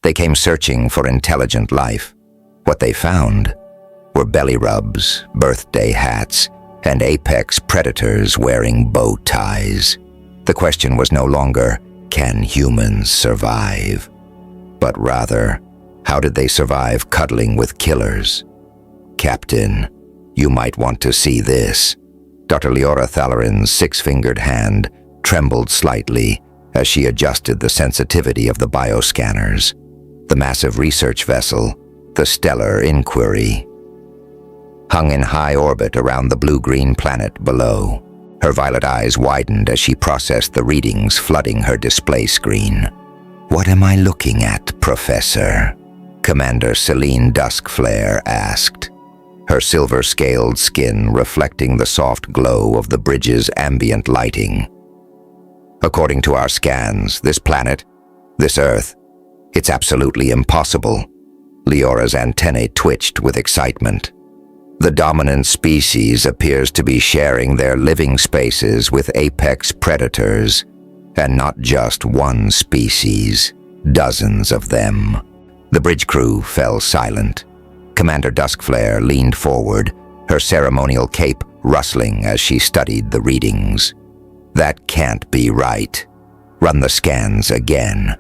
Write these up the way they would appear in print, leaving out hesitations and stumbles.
They came searching for intelligent life. What they found were belly rubs, birthday hats, and apex predators wearing bow ties. The question was no longer, can humans survive? But rather, how did they survive cuddling with killers? Captain, you might want to see this. Dr. Leora Thalarin's six-fingered hand trembled slightly as she adjusted the sensitivity of the bioscanners. The massive research vessel, the Stellar Inquiry, hung in high orbit around the blue-green planet below. Her violet eyes widened as she processed the readings flooding her display screen. "What am I looking at, Professor?" Commander Celine Duskflare asked, her silver-scaled skin reflecting the soft glow of the bridge's ambient lighting. "According to our scans, this planet, this Earth, it's absolutely impossible." Leora's antennae twitched with excitement. "The dominant species appears to be sharing their living spaces with apex predators, and not just one species, dozens of them." The bridge crew fell silent. Commander Duskflare leaned forward, her ceremonial cape rustling as she studied the readings. "That can't be right. Run the scans again."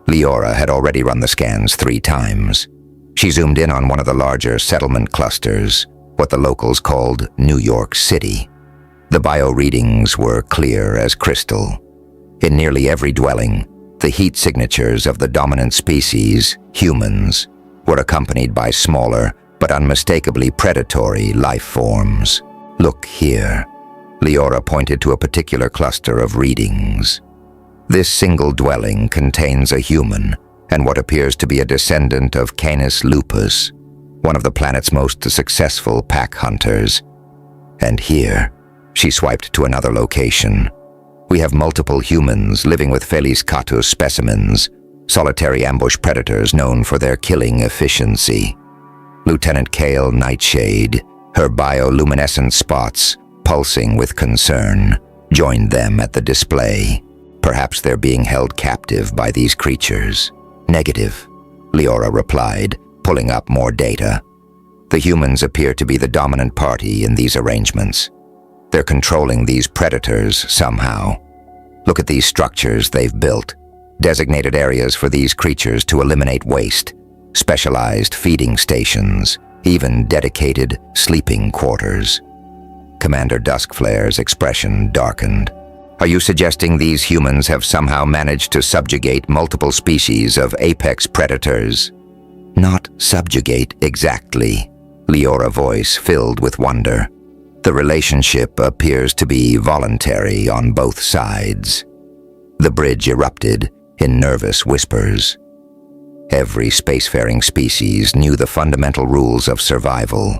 Leora had already run the scans 3 times. She zoomed in on one of the larger settlement clusters, what the locals called New York City. The bio readings were clear as crystal. In nearly every dwelling, the heat signatures of the dominant species, humans, were accompanied by smaller but unmistakably predatory life forms. "Look here." Leora pointed to a particular cluster of readings. "This single dwelling contains a human and what appears to be a descendant of Canis lupus, one of the planet's most successful pack hunters. And here," she swiped to another location, "we have multiple humans living with Felis catus specimens, solitary ambush predators known for their killing efficiency." Lieutenant Kale Nightshade, her bioluminescent spots pulsing with concern, joined them at the display. "Perhaps they're being held captive by these creatures." "Negative," Leora replied, pulling up more data. "The humans appear to be the dominant party in these arrangements. They're controlling these predators somehow. Look at these structures they've built. Designated areas for these creatures to eliminate waste, specialized feeding stations, even dedicated sleeping quarters." Commander Duskflare's expression darkened. "Are you suggesting these humans have somehow managed to subjugate multiple species of apex predators?" "Not subjugate exactly," Leora's voice filled with wonder. "The relationship appears to be voluntary on both sides." The bridge erupted in nervous whispers. Every spacefaring species knew the fundamental rules of survival.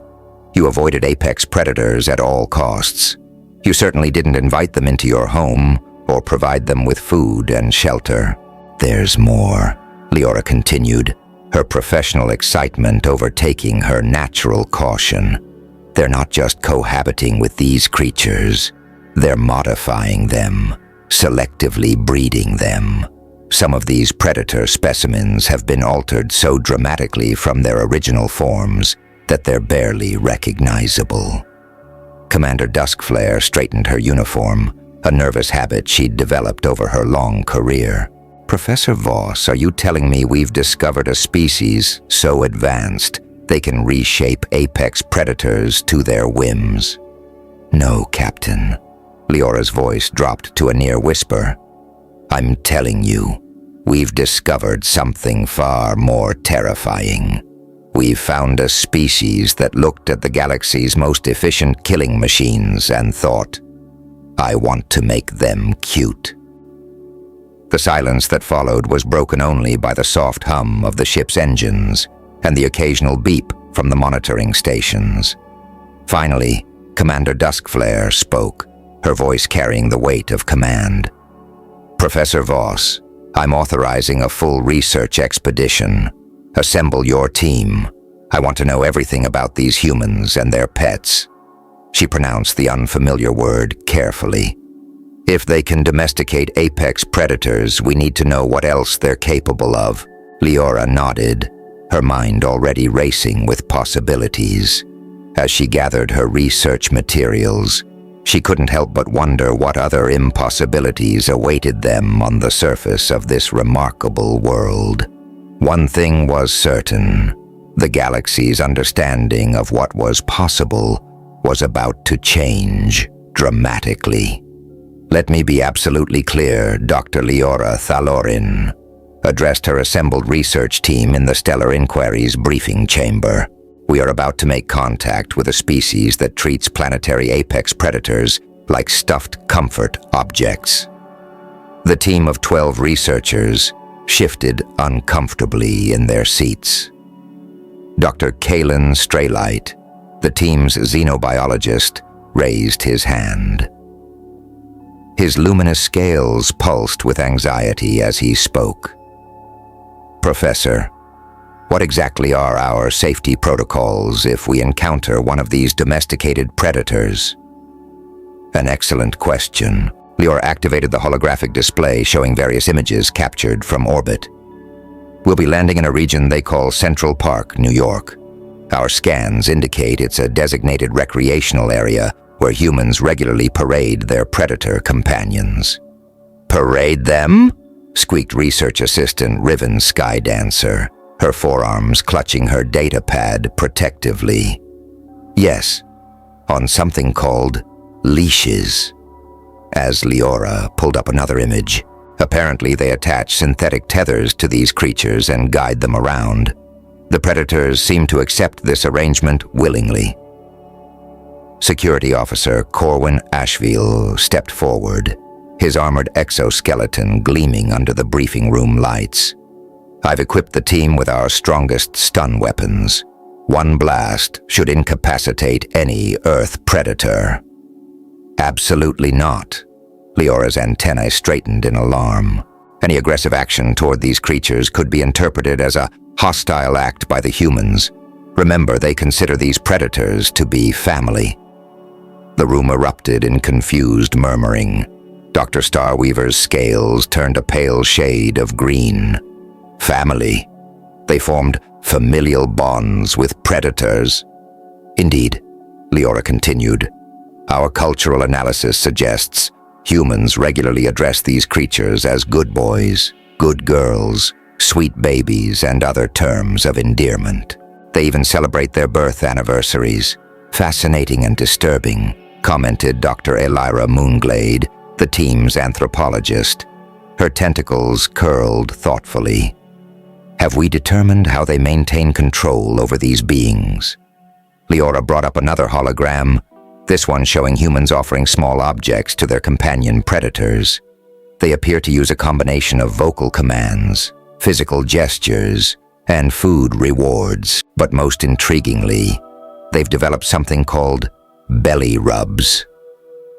You avoided apex predators at all costs. You certainly didn't invite them into your home or provide them with food and shelter. "There's more," Leora continued, her professional excitement overtaking her natural caution. "They're not just cohabiting with these creatures. They're modifying them, selectively breeding them. Some of these predator specimens have been altered so dramatically from their original forms that they're barely recognizable." Commander Duskflare straightened her uniform, a nervous habit she'd developed over her long career. "Professor Voss, are you telling me we've discovered a species so advanced they can reshape apex predators to their whims?" "No, Captain." Leora's voice dropped to a near whisper. "I'm telling you, we've discovered something far more terrifying. We've found a species that looked at the galaxy's most efficient killing machines and thought, I want to make them cute." The silence that followed was broken only by the soft hum of the ship's engines and the occasional beep from the monitoring stations. Finally, Commander Duskflare spoke, her voice carrying the weight of command. "Professor Voss, I'm authorizing a full research expedition. Assemble your team. I want to know everything about these humans and their pets." She pronounced the unfamiliar word carefully. "If they can domesticate apex predators, we need to know what else they're capable of. Leora nodded, her mind already racing with possibilities. As she gathered her research materials, she couldn't help but wonder what other impossibilities awaited them on the surface of this remarkable world. One thing was certain: the galaxy's understanding of what was possible was about to change dramatically. "Let me be absolutely clear," Dr. Leora Thalorin addressed her assembled research team in the Stellar Inquiry's briefing chamber. "We are about to make contact with a species that treats planetary apex predators like stuffed comfort objects." The team of 12 researchers shifted uncomfortably in their seats. Dr. Kalen Straylight, the team's xenobiologist, raised his hand. His luminous scales pulsed with anxiety as he spoke. "Professor, what exactly are our safety protocols if we encounter one of these domesticated predators?" "An excellent question." Leora activated the holographic display showing various images captured from orbit. "We'll be landing in a region they call Central Park, New York. Our scans indicate it's a designated recreational area where humans regularly parade their predator companions." "Parade them?" squeaked research assistant Riven Skydancer, her forearms clutching her data pad protectively. "Yes, on something called leashes." As Leora pulled up another image, apparently they attach synthetic tethers to these creatures and guide them around. The predators seem to accept this arrangement willingly. Security Officer Corwin Asheville stepped forward, his armored exoskeleton gleaming under the briefing room lights. "I've equipped the team with our strongest stun weapons. One blast should incapacitate any Earth predator." "Absolutely not." Leora's antennae straightened in alarm. Any aggressive action toward these creatures could be interpreted as a hostile act by the humans. Remember, they consider these predators to be family. The room erupted in confused murmuring. Dr. Starweaver's scales turned a pale shade of green. Family. They formed familial bonds with predators. "Indeed," Leora continued, "our cultural analysis suggests humans regularly address these creatures as good boys, good girls, sweet babies, and other terms of endearment. They even celebrate their birth anniversaries. Fascinating and disturbing," commented Dr. Elira Moonglade, the team's anthropologist. Her tentacles curled thoughtfully. "Have we determined how they maintain control over these beings?" Leora brought up another hologram, this one showing humans offering small objects to their companion predators. They appear to use a combination of vocal commands, physical gestures, and food rewards, but most intriguingly, they've developed something called belly rubs.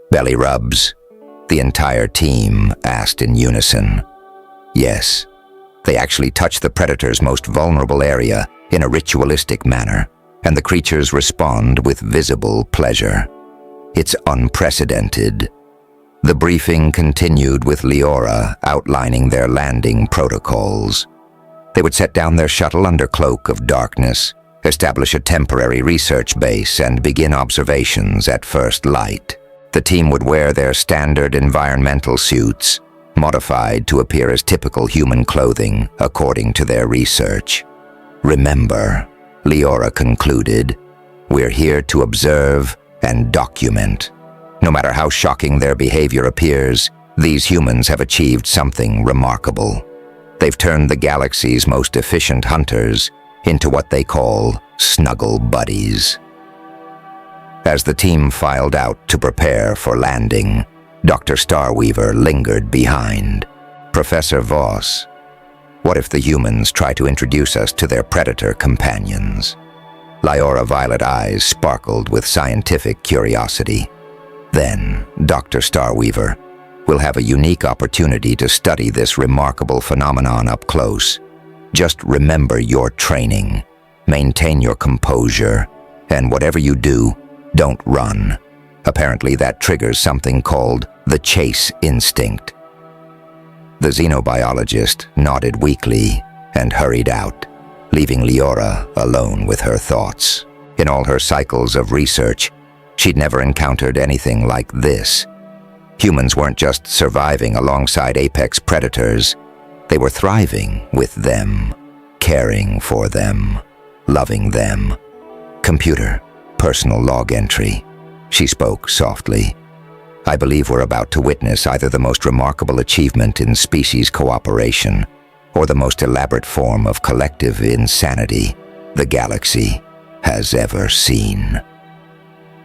"Belly rubs?" the entire team asked in unison. "Yes, they actually touch the predator's most vulnerable area in a ritualistic manner, and the creatures respond with visible pleasure. It's unprecedented." The briefing continued with Leora outlining their landing protocols. They would set down their shuttle under cloak of darkness, establish a temporary research base, and begin observations at first light. The team would wear their standard environmental suits, modified to appear as typical human clothing according to their research. "Remember," Leora concluded, "we're here to observe and document. No matter how shocking their behavior appears, these humans have achieved something remarkable. They've turned the galaxy's most efficient hunters into what they call snuggle buddies." As the team filed out to prepare for landing, Dr. Starweaver lingered behind. "Professor Voss, what if the humans try to introduce us to their predator companions?" Leora violet eyes sparkled with scientific curiosity. "Then, Dr. Starweaver, we'll have a unique opportunity to study this remarkable phenomenon up close. Just remember your training, maintain your composure, and whatever you do, don't run. Apparently that triggers something called the chase instinct." The xenobiologist nodded weakly, and hurried out, leaving Leora alone with her thoughts. In all her cycles of research, she'd never encountered anything like this. Humans weren't just surviving alongside apex predators, they were thriving with them, caring for them, loving them. "Computer, personal log entry," she spoke softly. "I believe we're about to witness either the most remarkable achievement in species cooperation or the most elaborate form of collective insanity the galaxy has ever seen."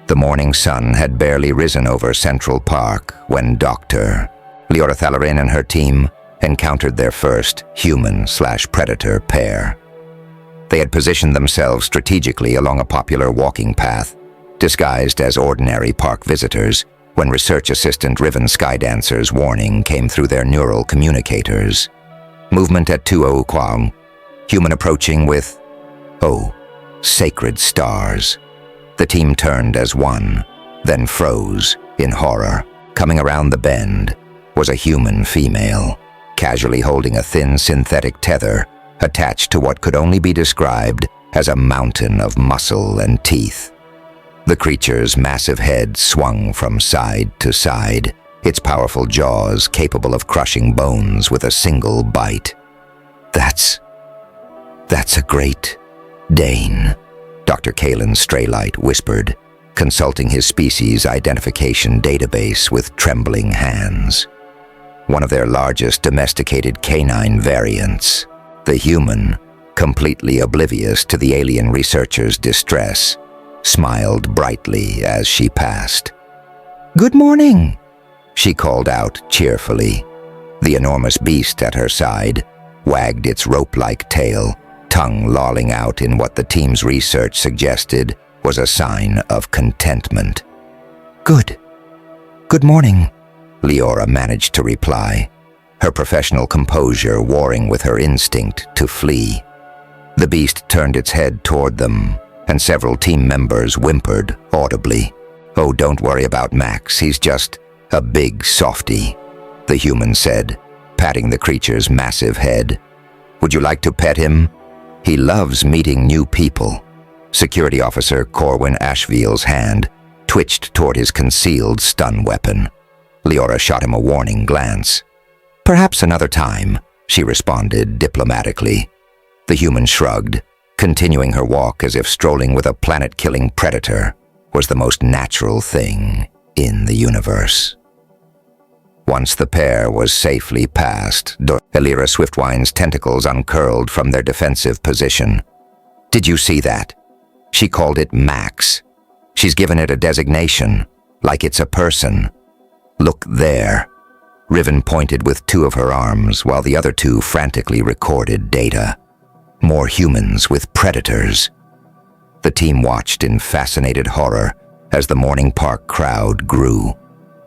The morning sun had barely risen over Central Park when Dr. Leora Thalarin and her team encountered their first human/predator pair. They had positioned themselves strategically along a popular walking path, disguised as ordinary park visitors, when research assistant Riven Skydancer's warning came through their neural communicators. Movement at 2:00, human approaching with, oh, sacred stars. The team turned as one, then froze in horror. Coming around the bend was a human female, casually holding a thin synthetic tether attached to what could only be described as a mountain of muscle and teeth. The creature's massive head swung from side to side, its powerful jaws capable of crushing bones with a single bite. That's a Great Dane," Dr. Kalen Straylight whispered, consulting his species identification database with trembling hands. One of their largest domesticated canine variants. The human, completely oblivious to the alien researcher's distress, smiled brightly as she passed. "Good morning," she called out cheerfully. The enormous beast at her side wagged its rope-like tail, tongue lolling out in what the team's research suggested was a sign of contentment. Good morning," Leora managed to reply, her professional composure warring with her instinct to flee. The beast turned its head toward them, and several team members whimpered audibly. "Oh, don't worry about Max, he's just a big softy," the human said, patting the creature's massive head. "Would you like to pet him? He loves meeting new people." Security Officer Corwin Ashville's hand twitched toward his concealed stun weapon. Leora shot him a warning glance. "Perhaps another time," she responded diplomatically. The human shrugged, continuing her walk as if strolling with a planet-killing predator was the most natural thing in the universe. Once the pair was safely past, Elira Swiftwine's tentacles uncurled from their defensive position. "Did you see that? She called it Max. She's given it a designation, like it's a person. Look there." Riven pointed with two of her arms while the other two frantically recorded data. More humans with predators. The team watched in fascinated horror as the morning park crowd grew.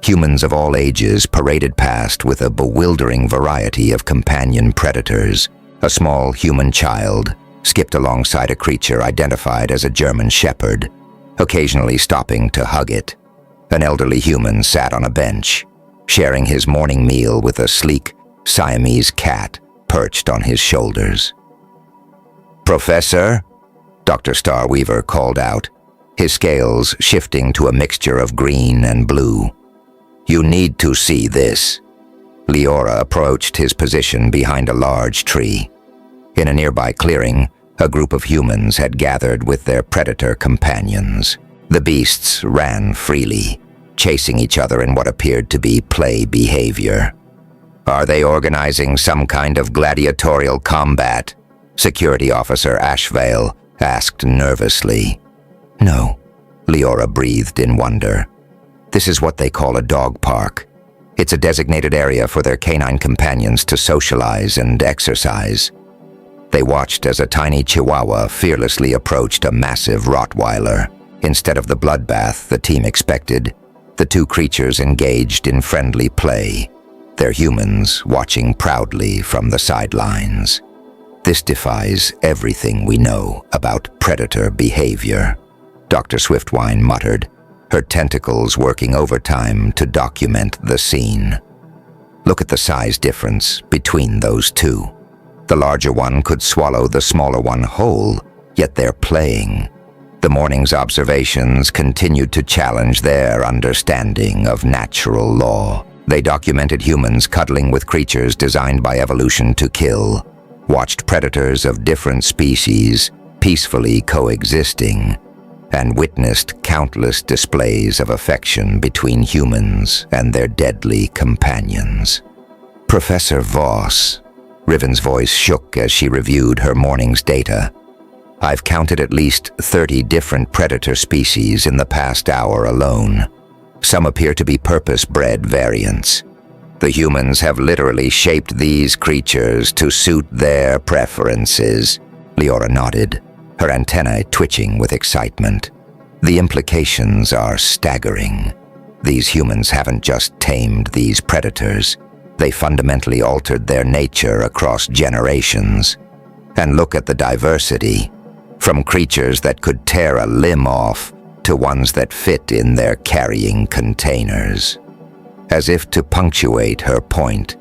Humans of all ages paraded past with a bewildering variety of companion predators. A small human child skipped alongside a creature identified as a German shepherd, occasionally stopping to hug it. An elderly human sat on a bench, sharing his morning meal with a sleek Siamese cat perched on his shoulders. "Professor?" Dr. Starweaver called out, his scales shifting to a mixture of green and blue. "You need to see this." Leora approached his position behind a large tree. In a nearby clearing, a group of humans had gathered with their predator companions. The beasts ran freely, chasing each other in what appeared to be play behavior. "Are they organizing some kind of gladiatorial combat?" Security Officer Ashvale asked nervously. "No," Leora breathed in wonder. "This is what they call a dog park. It's a designated area for their canine companions to socialize and exercise." They watched as a tiny chihuahua fearlessly approached a massive Rottweiler. Instead of the bloodbath the team expected, the two creatures engaged in friendly play, their humans watching proudly from the sidelines. "This defies everything we know about predator behavior," Dr. Swiftwine muttered, her tentacles working overtime to document the scene. "Look at the size difference between those two." The larger one could swallow the smaller one whole, yet they're playing. The morning's observations continued to challenge their understanding of natural law. They documented humans cuddling with creatures designed by evolution to kill, watched predators of different species peacefully coexisting, and witnessed countless displays of affection between humans and their deadly companions. Professor Voss, Riven's voice shook as she reviewed her morning's data. I've counted at least 30 different predator species in the past hour alone. Some appear to be purpose-bred variants. The humans have literally shaped these creatures to suit their preferences. Leora nodded, her antennae twitching with excitement. The implications are staggering. These humans haven't just tamed these predators. They fundamentally altered their nature across generations. And look at the diversity. From creatures that could tear a limb off to ones that fit in their carrying containers. As if to punctuate her point,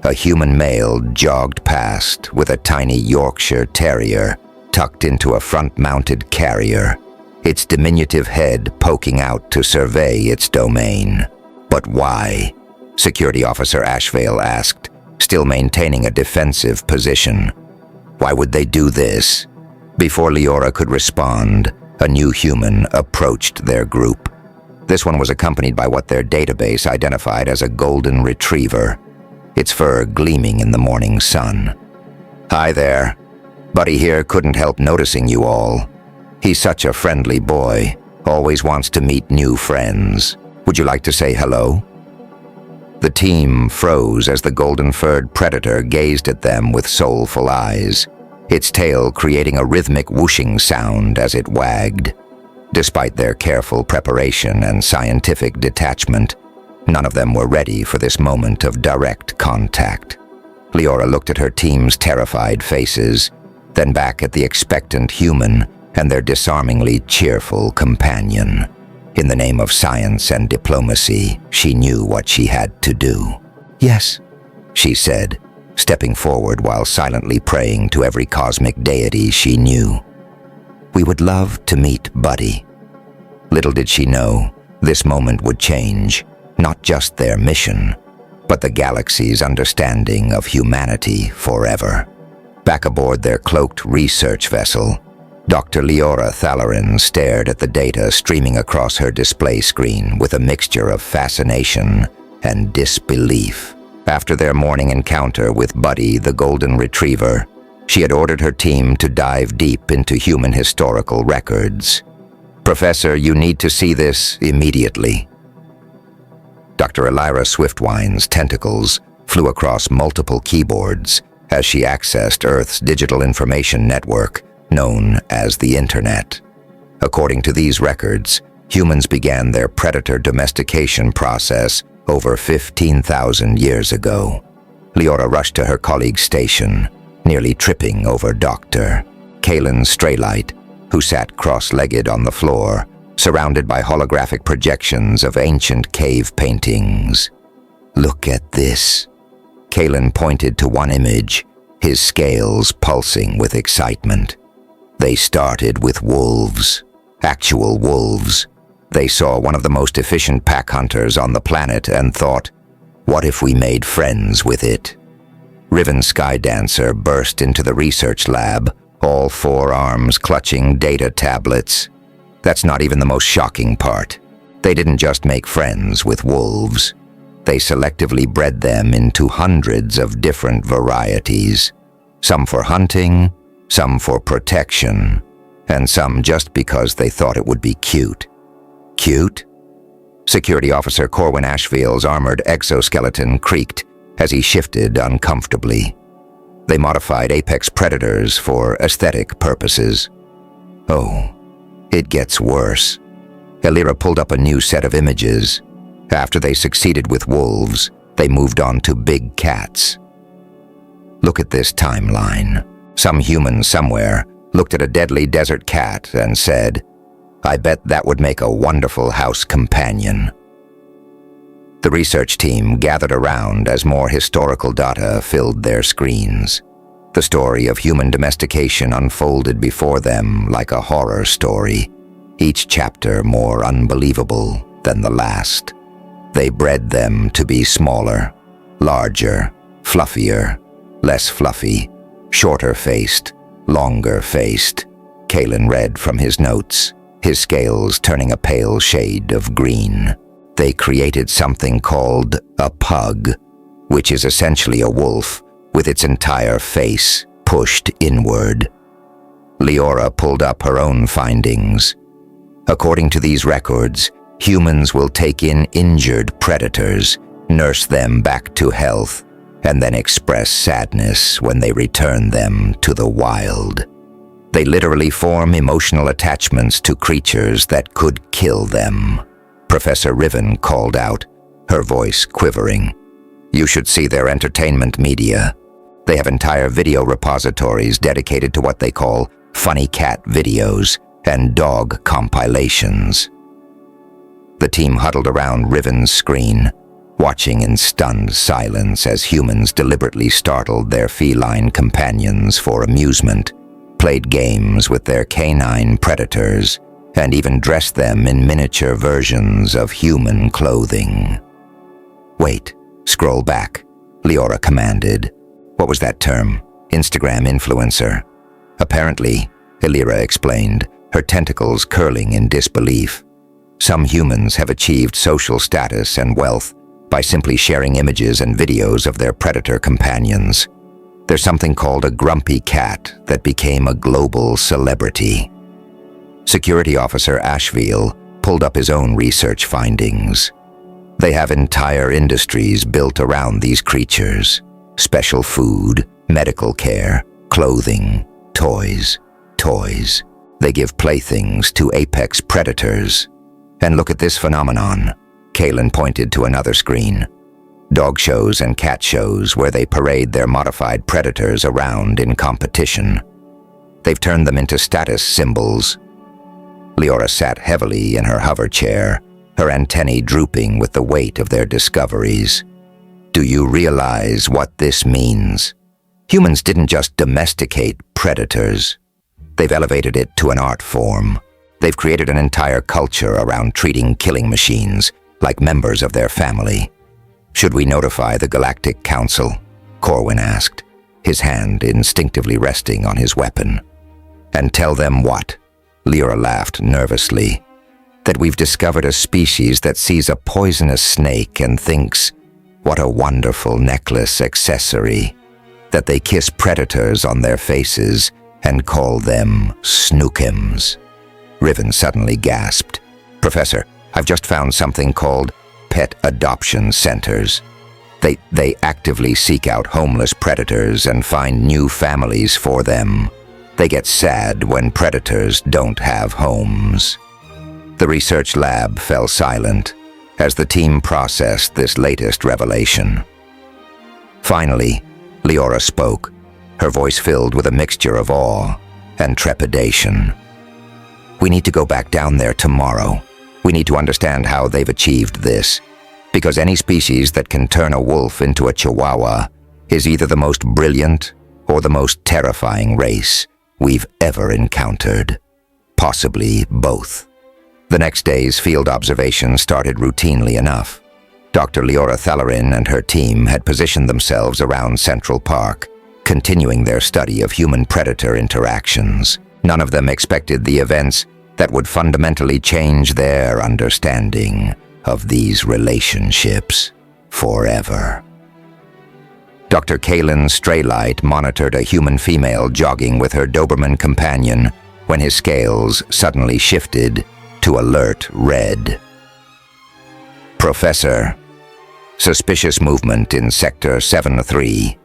a human male jogged past with a tiny Yorkshire Terrier tucked into a front-mounted carrier, its diminutive head poking out to survey its domain. But why? Security Officer Ashvale asked, still maintaining a defensive position. Why would they do this? Before Leora could respond, a new human approached their group. This one was accompanied by what their database identified as a golden retriever, its fur gleaming in the morning sun. Hi there. Buddy here couldn't help noticing you all. He's such a friendly boy, always wants to meet new friends. Would you like to say hello? The team froze as the golden-furred predator gazed at them with soulful eyes, its tail creating a rhythmic whooshing sound as it wagged. Despite their careful preparation and scientific detachment, none of them were ready for this moment of direct contact. Leora looked at her team's terrified faces, then back at the expectant human and their disarmingly cheerful companion. In the name of science and diplomacy, she knew what she had to do. Yes, she said, stepping forward while silently praying to every cosmic deity she knew. We would love to meet Buddy. Little did she know, this moment would change, not just their mission, but the galaxy's understanding of humanity forever. Back aboard their cloaked research vessel, Dr. Leora Thalarin stared at the data streaming across her display screen with a mixture of fascination and disbelief. After their morning encounter with Buddy the Golden Retriever, she had ordered her team to dive deep into human historical records. Professor, you need to see this immediately. Dr. Elira Swiftwine's tentacles flew across multiple keyboards as she accessed Earth's digital information network, known as the Internet. According to these records, humans began their predator domestication process over 15,000 years ago. Leora rushed to her colleague's station, nearly tripping over Dr. Kalen Straylight, who sat cross-legged on the floor, surrounded by holographic projections of ancient cave paintings. Look at this. Kalen pointed to one image, his scales pulsing with excitement. They started with wolves, actual wolves. They saw one of the most efficient pack hunters on the planet and thought, what if we made friends with it? Riven Skydancer burst into the research lab, all four arms clutching data tablets. That's not even the most shocking part. They didn't just make friends with wolves. They selectively bred them into hundreds of different varieties, some for hunting, some for protection, and some just because they thought it would be cute. Cute? Security Officer Corwin Ashville's armored exoskeleton creaked as he shifted uncomfortably. They modified apex predators for aesthetic purposes. Oh, it gets worse. Elira pulled up a new set of images. After they succeeded with wolves, they moved on to big cats. Look at this timeline. Some human somewhere looked at a deadly desert cat and said, I bet that would make a wonderful house companion. The research team gathered around as more historical data filled their screens. The story of human domestication unfolded before them like a horror story, each chapter more unbelievable than the last. They bred them to be smaller, larger, fluffier, less fluffy, shorter-faced, longer-faced. Kalen read from his notes, his scales turning a pale shade of green. They created something called a pug, which is essentially a wolf with its entire face pushed inward. Leora pulled up her own findings. According to these records, humans will take in injured predators, nurse them back to health, and then express sadness when they return them to the wild. They literally form emotional attachments to creatures that could kill them. Professor Riven called out, her voice quivering. You should see their entertainment media. They have entire video repositories dedicated to what they call funny cat videos and dog compilations. The team huddled around Riven's screen, watching in stunned silence as humans deliberately startled their feline companions for amusement, played games with their canine predators, and even dressed them in miniature versions of human clothing. Wait, scroll back, Leora commanded. What was that term? Instagram influencer. Apparently, Illyra explained, her tentacles curling in disbelief. Some humans have achieved social status and wealth by simply sharing images and videos of their predator companions. There's something called a grumpy cat that became a global celebrity. Security Officer Ashville pulled up his own research findings. They have entire industries built around these creatures. Special food, medical care, clothing, toys. They give playthings to apex predators. And look at this phenomenon. Kalen pointed to another screen. Dog shows and cat shows where they parade their modified predators around in competition. They've turned them into status symbols. Leora sat heavily in her hover chair, her antennae drooping with the weight of their discoveries. Do you realize what this means? Humans didn't just domesticate predators. They've elevated it to an art form. They've created an entire culture around treating killing machines like members of their family. Should we notify the Galactic Council? Corwin asked, his hand instinctively resting on his weapon. And tell them what? Leora laughed nervously. That we've discovered a species that sees a poisonous snake and thinks, what a wonderful necklace accessory. That they kiss predators on their faces and call them snookims. Riven suddenly gasped. Professor, I've just found something called pet adoption centers. They actively seek out homeless predators and find new families for them. They get sad when predators don't have homes. The research lab fell silent as the team processed this latest revelation. Finally, Leora spoke, her voice filled with a mixture of awe and trepidation. We need to go back down there tomorrow. We need to understand how they've achieved this, because any species that can turn a wolf into a chihuahua is either the most brilliant or the most terrifying race we've ever encountered. Possibly both. The next day's field observation started routinely enough. Dr. Leora Thalarin and her team had positioned themselves around Central Park, continuing their study of human-predator interactions. None of them expected the events that would fundamentally change their understanding of these relationships forever. Dr. Kalen Straylight monitored a human female jogging with her Doberman companion when his scales suddenly shifted to alert red. Professor, suspicious movement in Sector 7-3.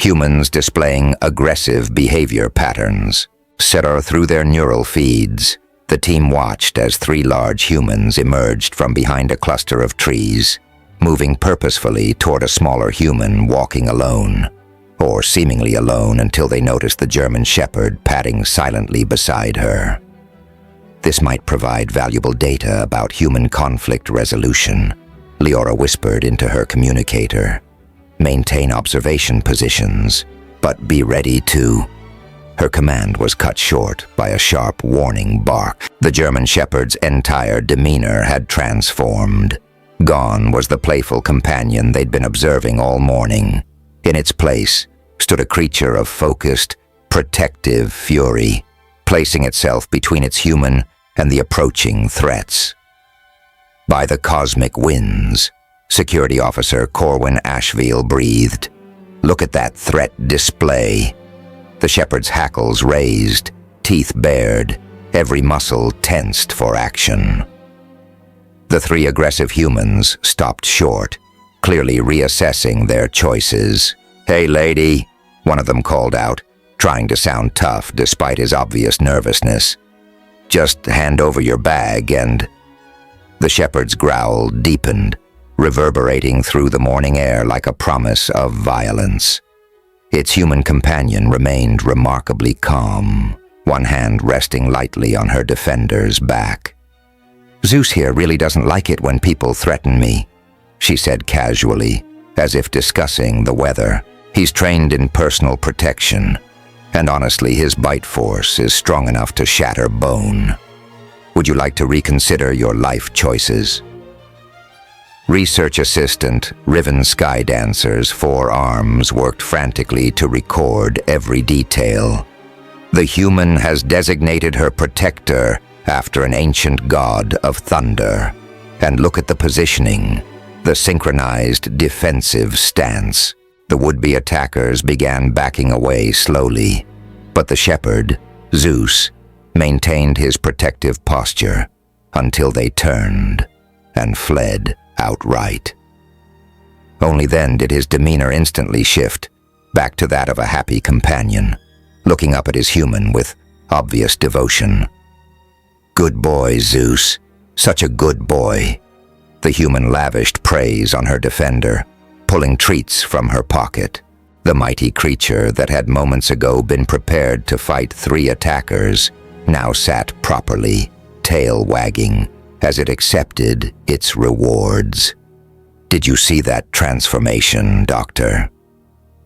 Humans displaying aggressive behavior patterns. Through their neural feeds, the team watched as 3 large humans emerged from behind a cluster of trees, moving purposefully toward a smaller human walking alone, or seemingly alone until they noticed the German Shepherd padding silently beside her. This might provide valuable data about human conflict resolution, Leora whispered into her communicator. Maintain observation positions, but be ready to... Her command was cut short by a sharp warning bark. The German shepherd's entire demeanor had transformed. Gone was the playful companion they'd been observing all morning. In its place stood a creature of focused, protective fury, placing itself between its human and the approaching threats. By the cosmic winds, Security Officer Corwin Asheville breathed. Look at that threat display. The shepherd's hackles raised, teeth bared, every muscle tensed for action. The three aggressive humans stopped short, clearly reassessing their choices. "Hey, lady," one of them called out, trying to sound tough despite his obvious nervousness. "Just hand over your bag and..." The shepherd's growl deepened, reverberating through the morning air like a promise of violence. Its human companion remained remarkably calm, one hand resting lightly on her defender's back. "Zeus here really doesn't like it when people threaten me," she said casually, as if discussing the weather. "He's trained in personal protection, and honestly, his bite force is strong enough to shatter bone. Would you like to reconsider your life choices?" Research assistant Riven Skydancer's 4 arms worked frantically to record every detail. "The human has designated her protector after an ancient god of thunder. And look at the positioning, the synchronized defensive stance." The would-be attackers began backing away slowly, but the shepherd, Zeus, maintained his protective posture until they turned and fled outright. Only then did his demeanor instantly shift, back to that of a happy companion, looking up at his human with obvious devotion. "Good boy, Zeus. Such a good boy." The human lavished praise on her defender, pulling treats from her pocket. The mighty creature that had moments ago been prepared to fight 3 attackers now sat properly, tail wagging, as it accepted its rewards. "Did you see that transformation, Doctor?"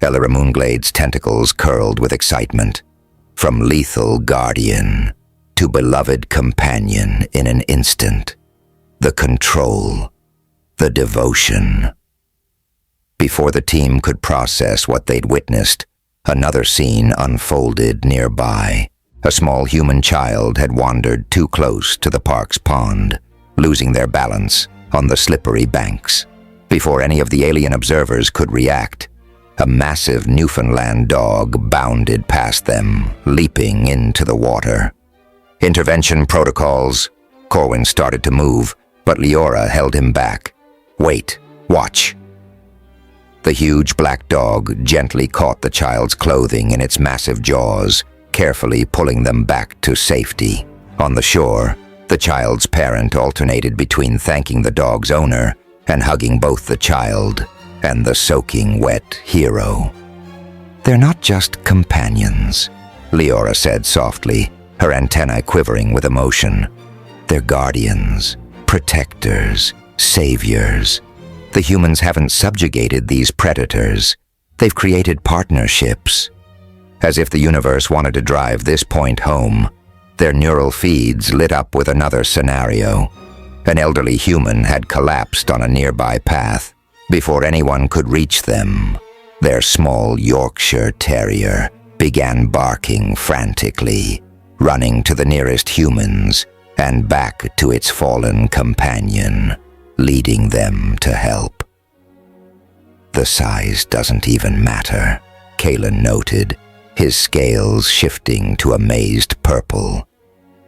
Elira Moonglade's tentacles curled with excitement. From lethal guardian to beloved companion in an instant. The control, the devotion. Before the team could process what they'd witnessed, another scene unfolded nearby. A small human child had wandered too close to the park's pond, losing their balance on the slippery banks. Before any of the alien observers could react, a massive Newfoundland dog bounded past them, leaping into the water. "Intervention protocols." Corwin started to move, but Leora held him back. "Wait, watch." The huge black dog gently caught the child's clothing in its massive jaws, carefully pulling them back to safety. On the shore, the child's parent alternated between thanking the dog's owner and hugging both the child and the soaking wet hero. "They're not just companions," Leora said softly, her antennae quivering with emotion. "They're guardians, protectors, saviors. The humans haven't subjugated these predators. They've created partnerships." As if the universe wanted to drive this point home, their neural feeds lit up with another scenario. An elderly human had collapsed on a nearby path. Before anyone could reach them, their small Yorkshire Terrier began barking frantically, running to the nearest humans and back to its fallen companion, leading them to help. "The size doesn't even matter," Kalen noted, his scales shifting to amazed purple.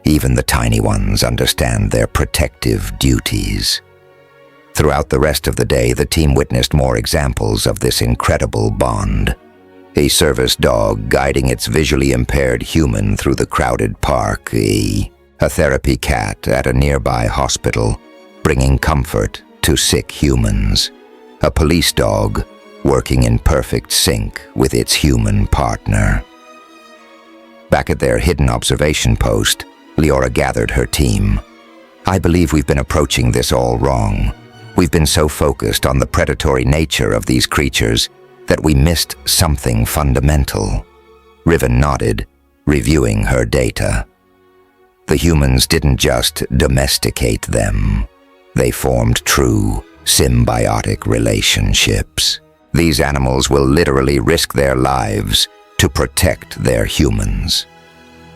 "Even the tiny ones understand their protective duties." Throughout the rest of the day, the team witnessed more examples of this incredible bond. A service dog guiding its visually impaired human through the crowded park, a therapy cat at a nearby hospital, bringing comfort to sick humans, a police dog working in perfect sync with its human partner. Back at their hidden observation post, Leora gathered her team. "I believe we've been approaching this all wrong. We've been so focused on the predatory nature of these creatures that we missed something fundamental. Riven nodded, reviewing her data. The humans didn't just domesticate them. They formed true, symbiotic relationships. These animals will literally risk their lives to protect their humans.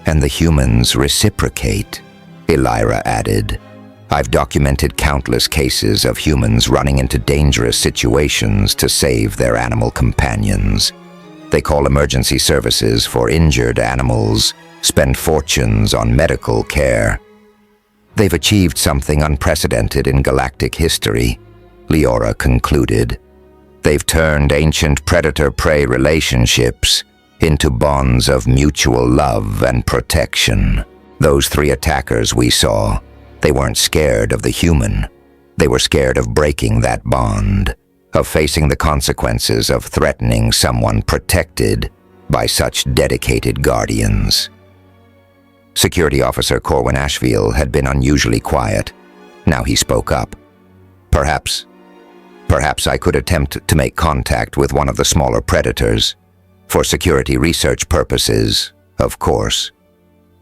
And the humans reciprocate, Elira added. I've documented countless cases of humans running into dangerous situations to save their animal companions. They call emergency services for injured animals, spend fortunes on medical care. They've achieved something unprecedented in galactic history, Leora concluded. They've turned ancient predator-prey relationships into bonds of mutual love and protection. Those 3 attackers we saw, they weren't scared of the human. They were scared of breaking that bond, of facing the consequences of threatening someone protected by such dedicated guardians. Security Officer Corwin Ashfield had been unusually quiet. Now he spoke up. Perhaps I could attempt to make contact with one of the smaller predators. For security research purposes, of course.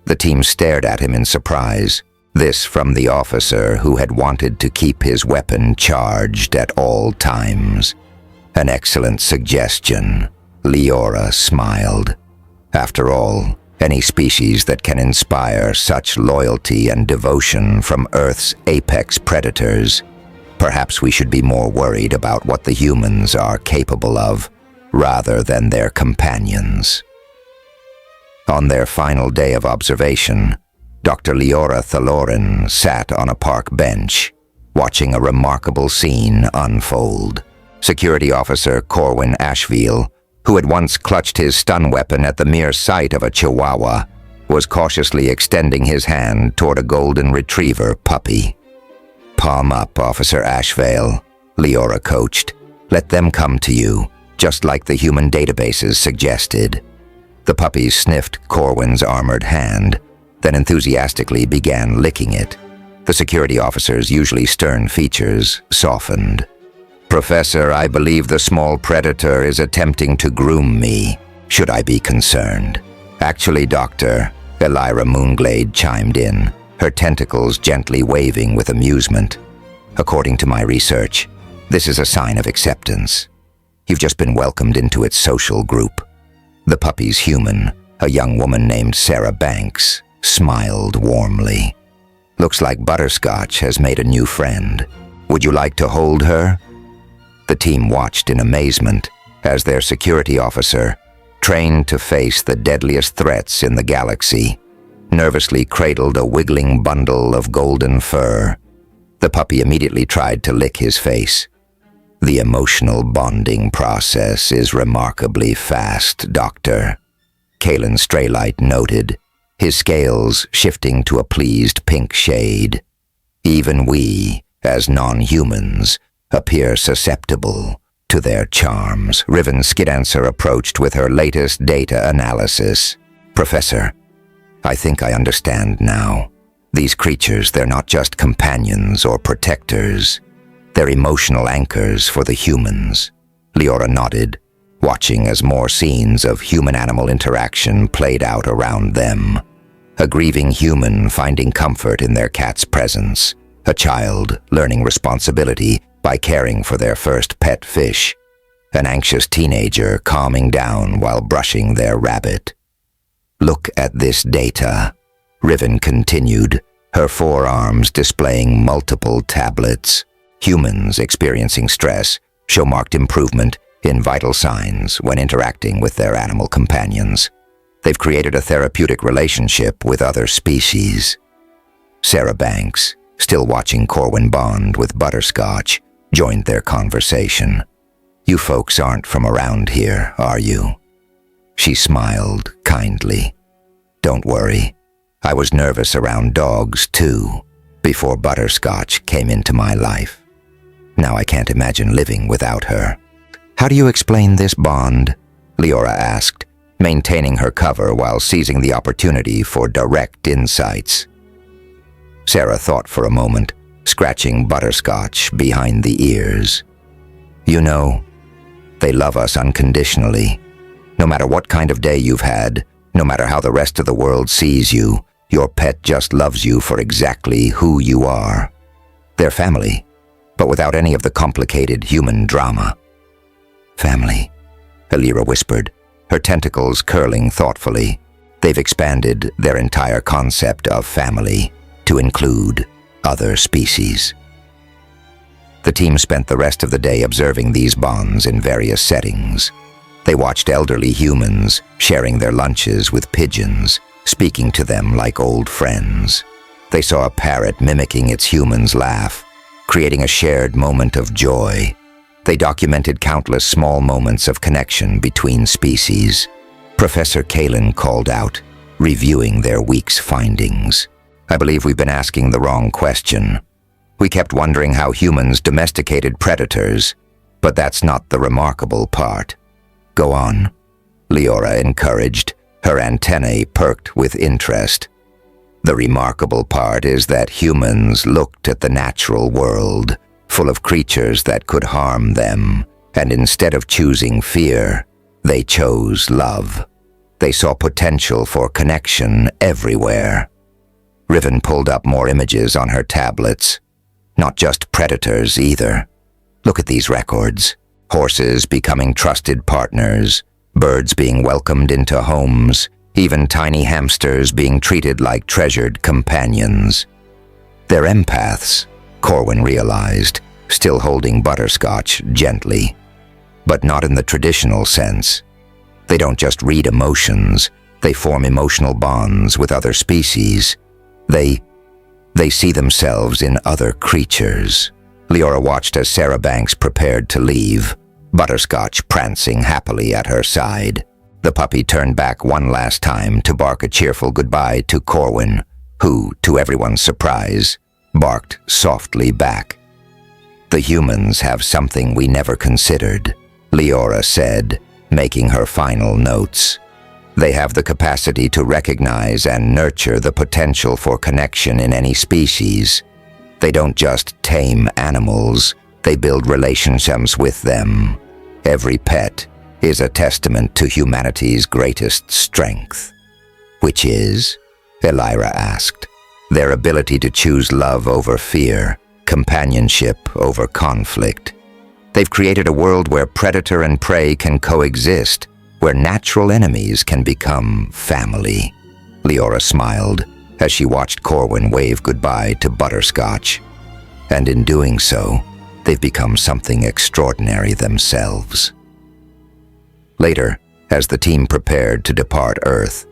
The team stared at him in surprise. This from the officer who had wanted to keep his weapon charged at all times. An excellent suggestion, Leora smiled. After all, any species that can inspire such loyalty and devotion from Earth's apex predators, perhaps we should be more worried about what the humans are capable of, rather than their companions. On their final day of observation, Dr. Leora Thalorin sat on a park bench, watching a remarkable scene unfold. Security Officer Corwin Ashfield, who had once clutched his stun weapon at the mere sight of a chihuahua, was cautiously extending his hand toward a golden retriever puppy. Palm up, Officer Ashfield, Leora coached. Let them come to you, just like the human databases suggested. The puppy sniffed Corwin's armored hand, then enthusiastically began licking it. The security officer's usually stern features softened. Professor, I believe the small predator is attempting to groom me. Should I be concerned? Actually, Doctor, Elira Moonglade chimed in, her tentacles gently waving with amusement. According to my research, this is a sign of acceptance. You've just been welcomed into its social group. The puppy's human, a young woman named Sarah Banks, smiled warmly. Looks like Butterscotch has made a new friend. Would you like to hold her? The team watched in amazement as their security officer, trained to face the deadliest threats in the galaxy, nervously cradled a wiggling bundle of golden fur. The puppy immediately tried to lick his face. The emotional bonding process is remarkably fast, Doctor, Kalen Straylight noted, his scales shifting to a pleased pink shade. Even we, as non-humans, appear susceptible to their charms. Riven Skidancer approached with her latest data analysis. Professor, I think I understand now. These creatures, they're not just companions or protectors. They're emotional anchors for the humans. Leora nodded, watching as more scenes of human-animal interaction played out around them. A grieving human finding comfort in their cat's presence. A child learning responsibility by caring for their first pet fish. An anxious teenager calming down while brushing their rabbit. Look at this data, Riven continued, her forearms displaying multiple tablets. Humans experiencing stress show marked improvement in vital signs when interacting with their animal companions. They've created a therapeutic relationship with other species. Sarah Banks, still watching Corwin bond with Butterscotch, joined their conversation. You folks aren't from around here, are you? She smiled kindly. Don't worry. I was nervous around dogs, too, before Butterscotch came into my life. Now I can't imagine living without her. How do you explain this bond? Leora asked, maintaining her cover while seizing the opportunity for direct insights. Sarah thought for a moment, scratching Butterscotch behind the ears. You know, They love us unconditionally. No matter what kind of day you've had, no matter how the rest of the world sees you, your pet just loves you for exactly who you are. They're family, but without any of the complicated human drama. Family, Alira whispered, her tentacles curling thoughtfully. They've expanded their entire concept of family to include other species. The team spent the rest of the day observing these bonds in various settings. They watched elderly humans sharing their lunches with pigeons, speaking to them like old friends. They saw a parrot mimicking its human's laugh, creating a shared moment of joy. They documented countless small moments of connection between species. Professor Kalin called out, reviewing their week's findings. I believe we've been asking the wrong question. We kept wondering how humans domesticated predators, but that's not the remarkable part. Go on, Leora encouraged, her antennae perked with interest. The remarkable part is that humans looked at the natural world, full of creatures that could harm them, and instead of choosing fear, they chose love. They saw potential for connection everywhere. Riven pulled up more images on her tablets. Not just predators either. Look at these records. Horses becoming trusted partners, birds being welcomed into homes, even tiny hamsters being treated like treasured companions. They're empaths, Corwin realized, still holding Butterscotch gently. But not in the traditional sense. They don't just read emotions, they form emotional bonds with other species. They see themselves in other creatures. Leora watched as Sarah Banks prepared to leave, Butterscotch prancing happily at her side. The puppy turned back one last time to bark a cheerful goodbye to Corwin, who, to everyone's surprise, barked softly back. The humans have something we never considered, Leora said, making her final notes. They have the capacity to recognize and nurture the potential for connection in any species. They don't just tame animals, they build relationships with them. Every pet is a testament to humanity's greatest strength. Which is? Elira asked. Their ability to choose love over fear, companionship over conflict. They've created a world where predator and prey can coexist, where natural enemies can become family. Leora smiled as she watched Corwin wave goodbye to Butterscotch. And in doing so, they've become something extraordinary themselves. Later, as the team prepared to depart Earth,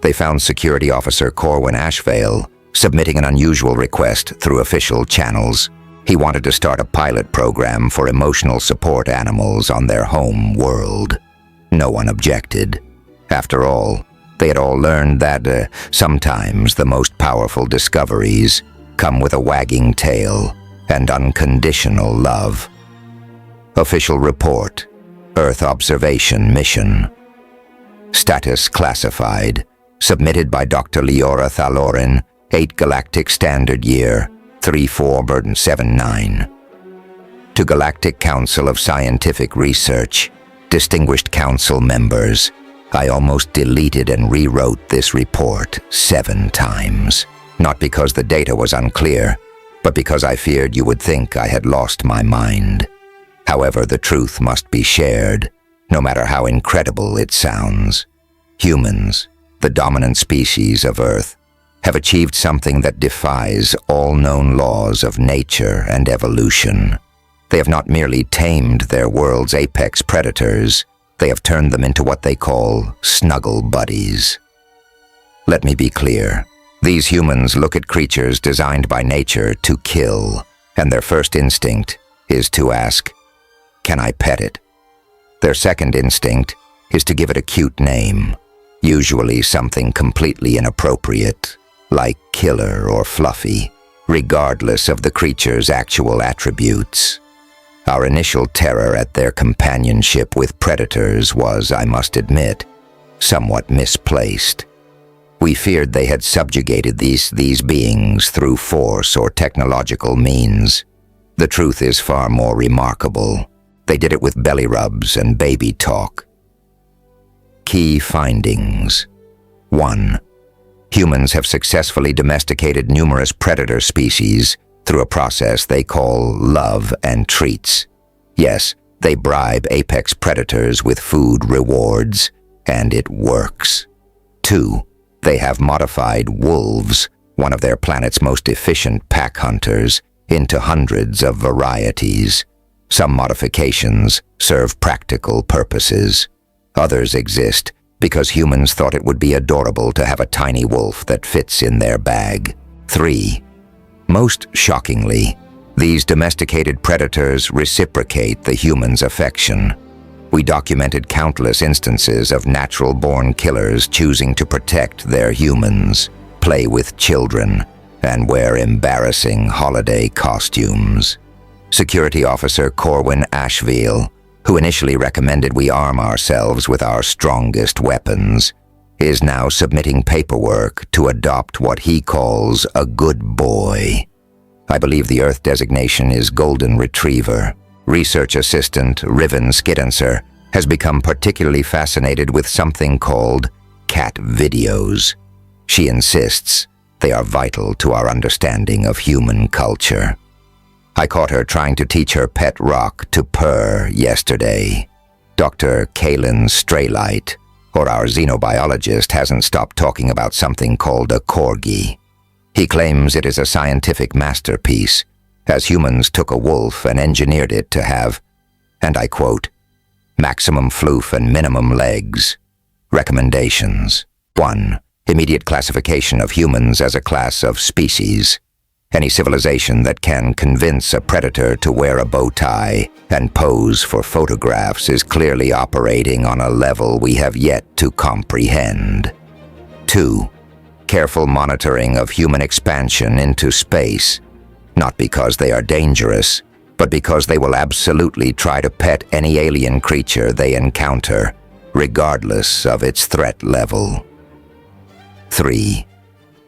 they found Security Officer Corwin Ashvale submitting an unusual request through official channels. He wanted to start a pilot program for emotional support animals on their home world. No one objected. After all, they had all learned that sometimes the most powerful discoveries come with a wagging tail and unconditional love. Official report, Earth Observation Mission. Status classified, submitted by Dr. Leora Thalorin, 8 Galactic Standard Year, 3479. To Galactic Council of Scientific Research, distinguished council members, I almost deleted and rewrote this report 7 times. Not because the data was unclear, but because I feared you would think I had lost my mind. However, the truth must be shared, no matter how incredible it sounds. Humans, the dominant species of Earth, have achieved something that defies all known laws of nature and evolution. They have not merely tamed their world's apex predators, they have turned them into what they call snuggle buddies. Let me be clear. These humans look at creatures designed by nature to kill, and their first instinct is to ask, "Can I pet it?" Their second instinct is to give it a cute name, usually something completely inappropriate, like killer or fluffy, regardless of the creature's actual attributes. Our initial terror at their companionship with predators was, I must admit, somewhat misplaced. We feared they had subjugated these beings through force or technological means. The truth is far more remarkable. They did it with belly rubs and baby talk. Key findings. 1. Humans have successfully domesticated numerous predator species through a process they call love and treats. Yes, they bribe apex predators with food rewards, and it works. 2. They have modified wolves, one of their planet's most efficient pack hunters, into hundreds of varieties. Some modifications serve practical purposes. Others exist because humans thought it would be adorable to have a tiny wolf that fits in their bag. 3. Most shockingly, these domesticated predators reciprocate the human's affection. We documented countless instances of natural-born killers choosing to protect their humans, play with children, and wear embarrassing holiday costumes. Security Officer Corwin Ashville, who initially recommended we arm ourselves with our strongest weapons, is now submitting paperwork to adopt what he calls a good boy. I believe the Earth designation is Golden Retriever. Research assistant Riven Skiddancer has become particularly fascinated with something called cat videos. She insists they are vital to our understanding of human culture. I caught her trying to teach her pet rock to purr yesterday. Dr. Kalen Straylight, or our xenobiologist, hasn't stopped talking about something called a corgi. He claims it is a scientific masterpiece, as humans took a wolf and engineered it to have, and I quote, maximum floof and minimum legs. Recommendations. 1. Immediate classification of humans as a class of species. Any civilization that can convince a predator to wear a bow tie and pose for photographs is clearly operating on a level we have yet to comprehend. 2. Careful monitoring of human expansion into space, not because they are dangerous, but because they will absolutely try to pet any alien creature they encounter, regardless of its threat level. 3.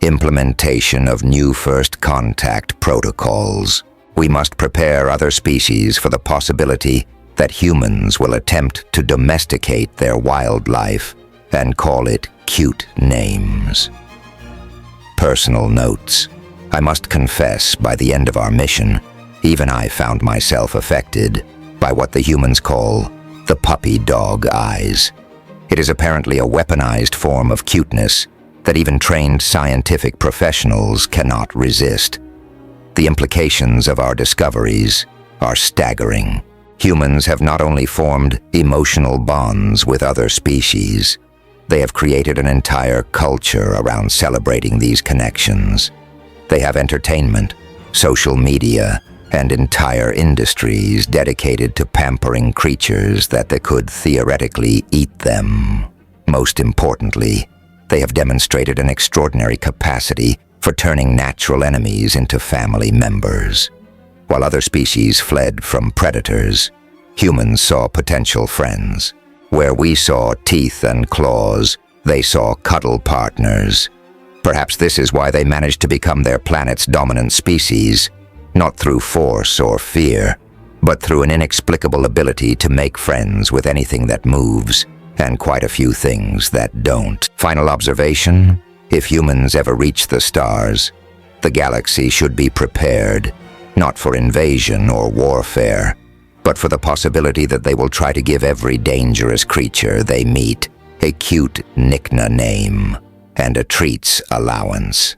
Implementation of new first contact protocols. We must prepare other species for the possibility that humans will attempt to domesticate their wildlife and call it cute names. Personal notes. I must confess, by the end of our mission, even I found myself affected by what the humans call the puppy dog eyes. It is apparently a weaponized form of cuteness that even trained scientific professionals cannot resist. The implications of our discoveries are staggering. Humans have not only formed emotional bonds with other species, they have created an entire culture around celebrating these connections. They have entertainment, social media, and entire industries dedicated to pampering creatures that they could theoretically eat them. Most importantly, they have demonstrated an extraordinary capacity for turning natural enemies into family members. While other species fled from predators, humans saw potential friends. Where we saw teeth and claws, they saw cuddle partners. Perhaps this is why they managed to become their planet's dominant species, not through force or fear, but through an inexplicable ability to make friends with anything that moves, and quite a few things that don't. Final observation: if humans ever reach the stars, the galaxy should be prepared, not for invasion or warfare, but for the possibility that they will try to give every dangerous creature they meet a cute Nickna name and a treats allowance.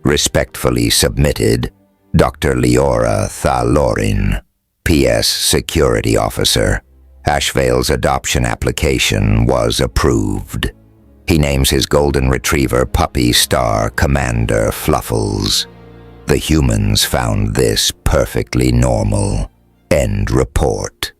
Respectfully submitted, Dr. Leora Thalorin, P.S. Security Officer. Ashvale's adoption application was approved. He names his golden retriever puppy star Commander Fluffles. The humans found this perfectly normal. End report.